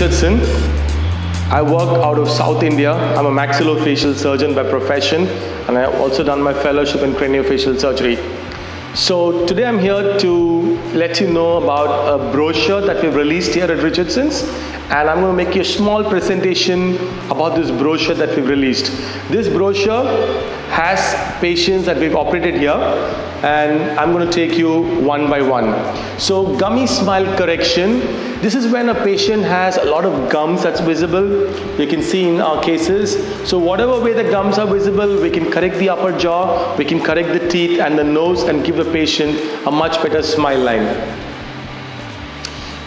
Richardson. I work out of South India. I'm a maxillofacial surgeon by profession, and I've also done my fellowship in craniofacial surgery. So today I'm here to let you know about a brochure that we've released here at Richardson's, and I'm going to make you a small presentation about this brochure that we've released. This brochure has patients that we've operated here, and I'm going to take you one by one. So gummy smile correction, this is when a patient has a lot of gums that's visible. You can see in our cases. So whatever way the gums are visible, we can correct the upper jaw, we can correct the teeth and the nose and give the patient a much better smile line.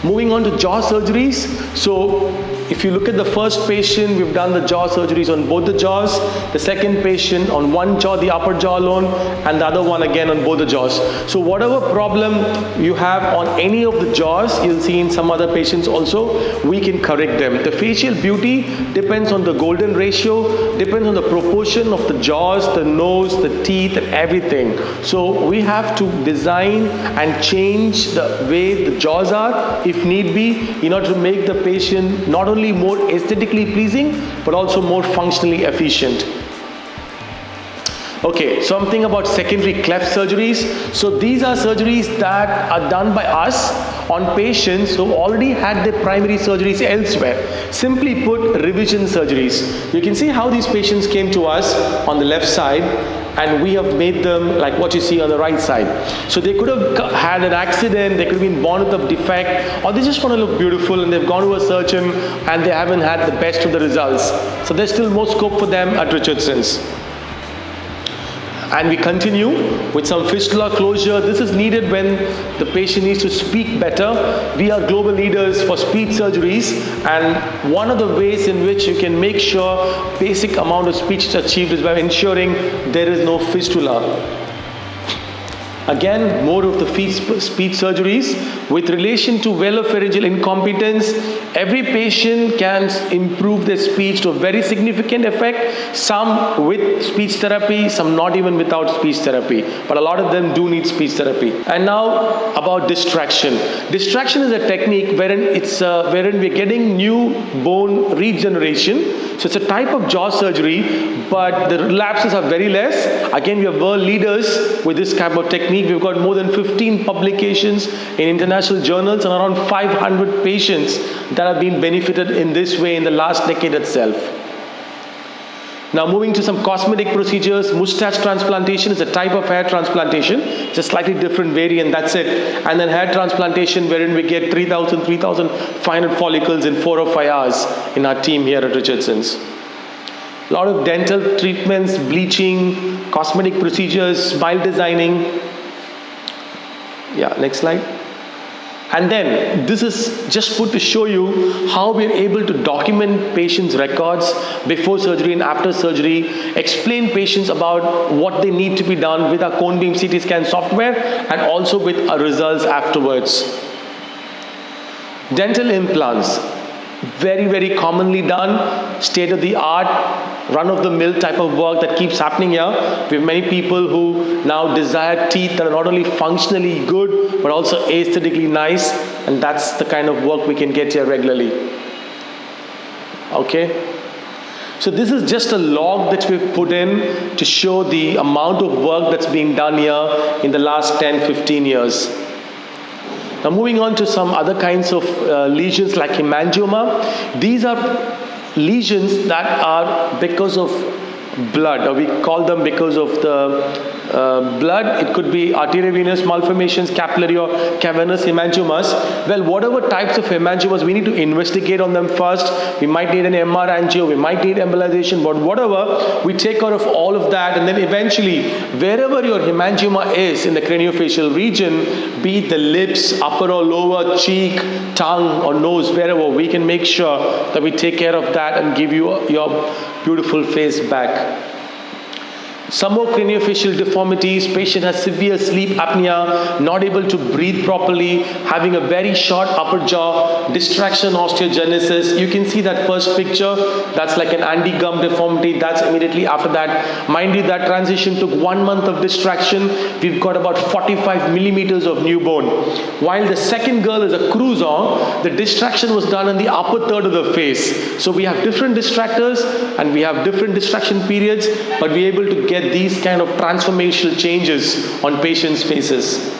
Moving on to jaw surgeries. So if you look at the first patient, we've done the jaw surgeries on both the jaws. The second patient on one jaw, the upper jaw alone, and the other one again on both the jaws. So whatever problem you have on any of the jaws, you'll see in some other patients also, we can correct them. The facial beauty depends on the golden ratio, depends on the proportion of the jaws, the nose, the teeth, and everything. So we have to design and change the way the jaws are, if need be, in order to make the patient not only more aesthetically pleasing, but also more functionally efficient. Okay, something about secondary cleft surgeries. So these are surgeries that are done by us on patients who already had their primary surgeries elsewhere. Simply put, revision surgeries. You can see how these patients came to us on the left side, and we have made them like what you see on the right side. So they could have had an accident, they could have been born with a defect, or they just want to look beautiful and they've gone to a surgeon and they haven't had the best of the results. So there's still more scope for them at Richardson's. And we continue with some fistula closure. This is needed when the patient needs to speak better. We are global leaders for speech surgeries, and one of the ways in which you can make sure basic amount of speech is achieved is by ensuring there is no fistula. Again, more of the speech surgeries. With relation to velopharyngeal incompetence, every patient can improve their speech to a very significant effect. Some with speech therapy, some not even without speech therapy. But a lot of them do need speech therapy. And now about distraction. Distraction is a technique wherein we're getting new bone regeneration. So it's a type of jaw surgery, but the relapses are very less. Again, we are world leaders with this type of technique. We've got more than 15 publications in international journals and around 500 patients that have been benefited in this way in the last decade itself. Now moving to some cosmetic procedures. Mustache transplantation is a type of hair transplantation. It's a slightly different variant, that's it. And then hair transplantation wherein we get 3,500 follicles in 4 or 5 hours in our team here at Richardson's. A lot of dental treatments, bleaching, cosmetic procedures, smile designing. Yeah, next slide. And then this is just put to show you how we're able to document patients' records before surgery and after surgery, explain patients about what they need to be done with our cone beam CT scan software and also with our results afterwards. Dental implants, very, very commonly done, state-of-the-art, run-of-the-mill type of work that keeps happening here. We have many people who now desire teeth that are not only functionally good, but also aesthetically nice, and that's the kind of work we can get here regularly. Okay? So this is just a log that we've put in to show the amount of work that's being done here in the last 10-15 years. Now moving on to some other kinds of lesions like hemangioma. These are lesions that are because of blood, or we call them because of the blood. It could be arteriovenous malformations, capillary or cavernous hemangiomas. Well, whatever types of hemangiomas, we need to investigate on them first. We might need an MR angio, we might need embolization, but whatever, we take care of all of that, and then eventually, wherever your hemangioma is in the craniofacial region, be it the lips, upper or lower, cheek, tongue or nose, wherever, we can make sure that we take care of that and give you your beautiful face back. Some more craniofacial deformities. Patient has severe sleep apnea, not able to breathe properly, having a very short upper jaw, distraction osteogenesis. You can see that first picture. That's like an Andy gum deformity. That's immediately after that. Mind you, that transition took 1 month of distraction. We've got about 45 millimeters of new bone. While the second girl is a cruiser, the distraction was done in the upper third of the face. So we have different distractors and we have different distraction periods, but we're able to get these kind of transformational changes on patients' faces.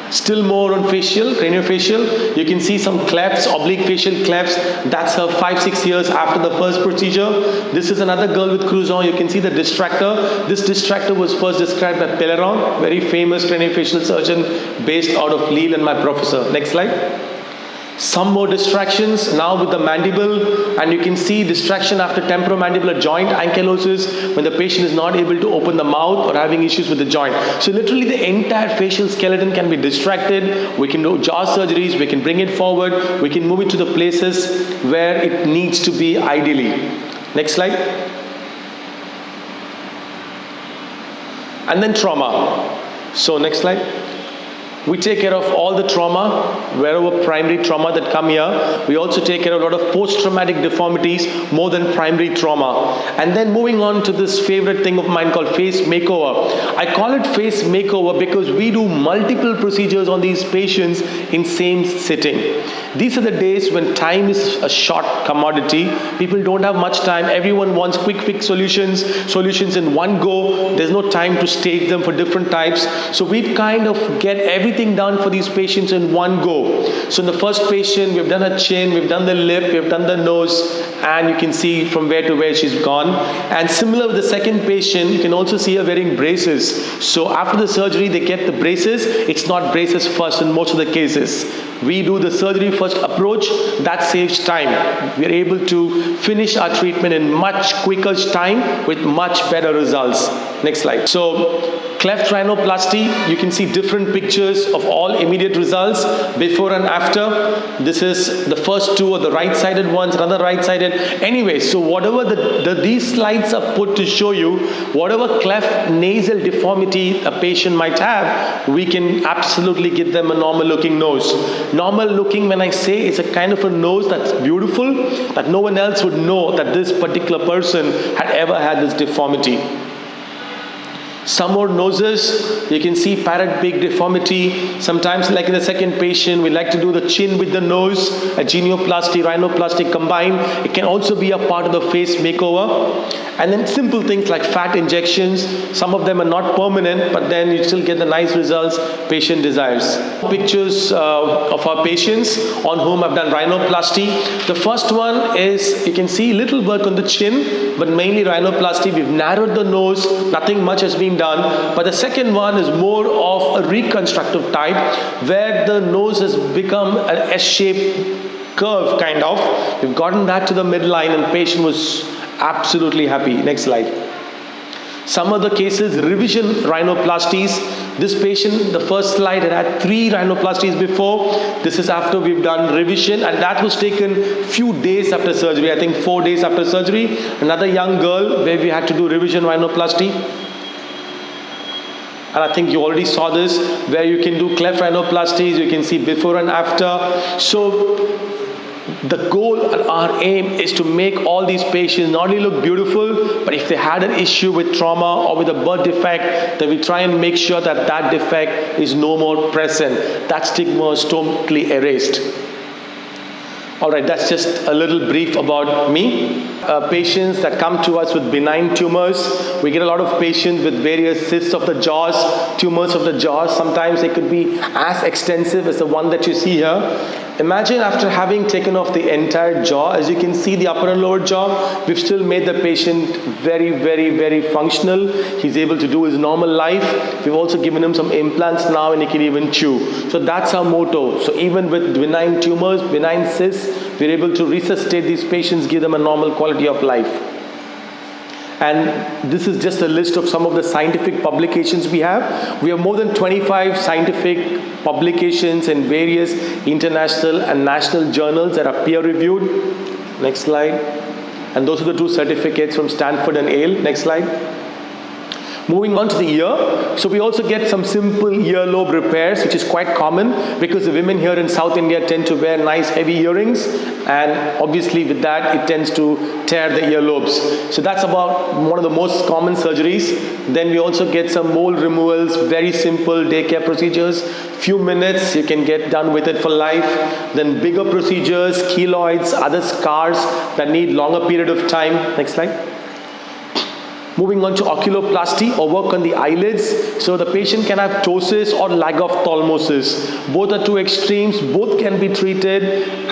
Still more on facial, craniofacial. You can see some clefts, oblique facial clefts. That's her 5-6 years after the first procedure. This is another girl with Crouzon. You can see the distractor. This distractor was first described by Pellerin, very famous craniofacial surgeon based out of Lille and my professor. Next slide. Some more distractions now with the mandible, and you can see distraction after temporomandibular joint ankylosis when the patient is not able to open the mouth or having issues with the joint. So literally the entire facial skeleton can be distracted. We can do jaw surgeries, we can bring it forward, we can move it to the places where it needs to be ideally. Next slide. And then trauma. So next slide. We take care of all the trauma, wherever primary trauma that come here. We also take care of a lot of post-traumatic deformities, more than primary trauma. And then moving on to this favorite thing of mine called face makeover. I call it face makeover because we do multiple procedures on these patients in same sitting. These are the days when time is a short commodity. People don't have much time. Everyone wants quick fix solutions in one go. There's no time to stage them for different types. So we kind of get everything done for these patients in one go. So in the first patient, we've done her chin, we've done the lip, we've done the nose, and you can see from where to where she's gone. And similar with the second patient, you can also see her wearing braces. So after the surgery, they get the braces. It's not braces first in most of the cases. We do the surgery first approach. That saves time. We are able to finish our treatment in much quicker time with much better results. Next slide. So cleft rhinoplasty, you can see different pictures of all immediate results before and after. This is the first two are the right-sided ones, another right-sided. Anyway, so whatever these slides are put to show you, whatever cleft nasal deformity a patient might have, we can absolutely give them a normal looking nose. Normal looking, when I say, it's a kind of a nose that's beautiful, that no one else would know that this particular person had ever had this deformity. Some more noses, you can see parrot beak deformity. Sometimes, like in the second patient, we like to do the chin with the nose, a genioplasty, rhinoplasty combined. It can also be a part of the face makeover. And then simple things like fat injections. Some of them are not permanent, but then you still get the nice results patient desires. Pictures of our patients on whom I've done rhinoplasty. The first one is, you can see little work on the chin, but mainly rhinoplasty. We've narrowed the nose, nothing much has been done. But the second one is more of a reconstructive type, where the nose has become an S-shaped curve kind of. We've gotten that to the midline and patient was absolutely happy. Next slide. Some other cases, revision rhinoplasties. This patient, the first slide, had 3 rhinoplasties before. This is after we've done revision, and that was taken few days after surgery. I think 4 days after surgery. Another young girl where we had to do revision rhinoplasty. And I think you already saw this, where you can do cleft rhinoplasties. You can see before and after. So the goal and our aim is to make all these patients not only look beautiful, but if they had an issue with trauma or with a birth defect, then we try and make sure that that defect is no more present. That stigma is totally erased. Alright, that's just a little brief about me. Patients that come to us with benign tumors. We get a lot of patients with various cysts of the jaws, tumors of the jaws. Sometimes they could be as extensive as the one that you see here. Imagine after having taken off the entire jaw, as you can see the upper and lower jaw, we've still made the patient very, very, very functional. He's able to do his normal life. We've also given him some implants now and he can even chew. So that's our motto. So even with benign tumors, benign cysts, we're able to resuscitate these patients, give them a normal quality of life. And this is just a list of some of the scientific publications we have. We have more than 25 scientific publications in various international and national journals that are peer-reviewed. Next slide. And those are the 2 certificates from Stanford and Yale. Next slide. Moving on to the ear. So we also get some simple earlobe repairs, which is quite common because the women here in South India tend to wear nice heavy earrings, and obviously with that it tends to tear the earlobes. So that's about one of the most common surgeries. Then we also get some mole removals, very simple daycare procedures. Few minutes, you can get done with it for life. Then bigger procedures, keloids, other scars that need longer period of time. Next slide. Moving on to oculoplasty, or work on the eyelids. So the patient can have ptosis or lagophthalmosis. Both are two extremes, both can be treated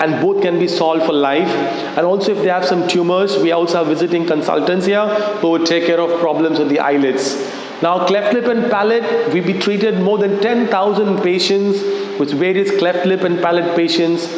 and both can be solved for life. And also if they have some tumors, we also have visiting consultants here who will take care of problems with the eyelids. Now cleft lip and palate, we treated more than 10,000 patients with various cleft lip and palate patients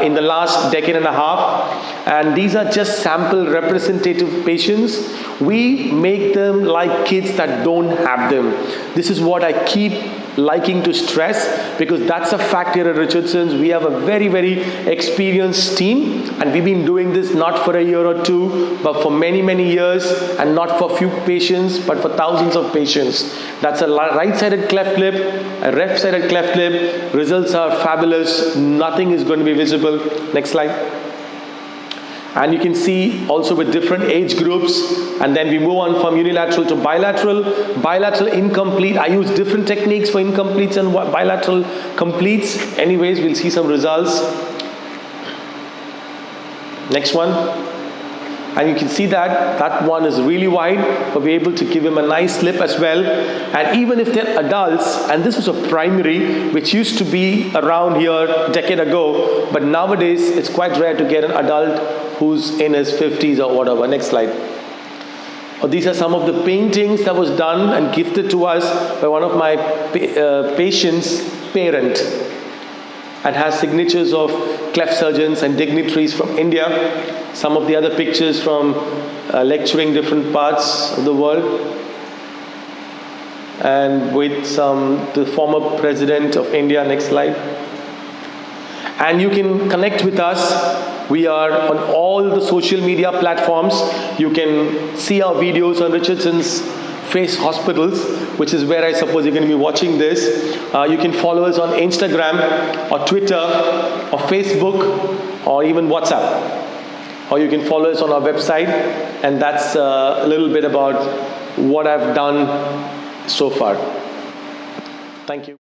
in the last decade and a half, and these are just sample representative patients. We make them like kids that don't have them. This is what I keep liking to stress, because that's a fact here at Richardson's. We have a very, very experienced team, and we've been doing this not for a year or two, but for many, many years, and not for few patients, but for thousands of patients. That's a right-sided cleft lip, a left-sided cleft lip. Results are fabulous. Nothing is going to be visible. Next slide. And you can see also with different age groups, and then we move on from unilateral to bilateral. Bilateral incomplete, I use different techniques for incompletes and bilateral completes. Anyways, we'll see some results. Next one. And you can see that one is really wide, but we're able to give him a nice slip as well. And even if they're adults, and this was a primary, which used to be around here a decade ago, but nowadays it's quite rare to get an adult who's in his 50s or whatever. Next slide. These are some of the paintings that was done and gifted to us by one of my patients' parent, and has signatures of cleft surgeons and dignitaries from India. Some of the other pictures from lecturing different parts of the world, and with the former president of India. Next slide. And you can connect with us. We are on all the social media platforms. You can see our videos on Richardson's Face Hospitals, which is where I suppose you're going to be watching this. You can follow us on Instagram or Twitter or Facebook or even WhatsApp. Or you can follow us on our website, and that's a little bit about what I've done so far. Thank you.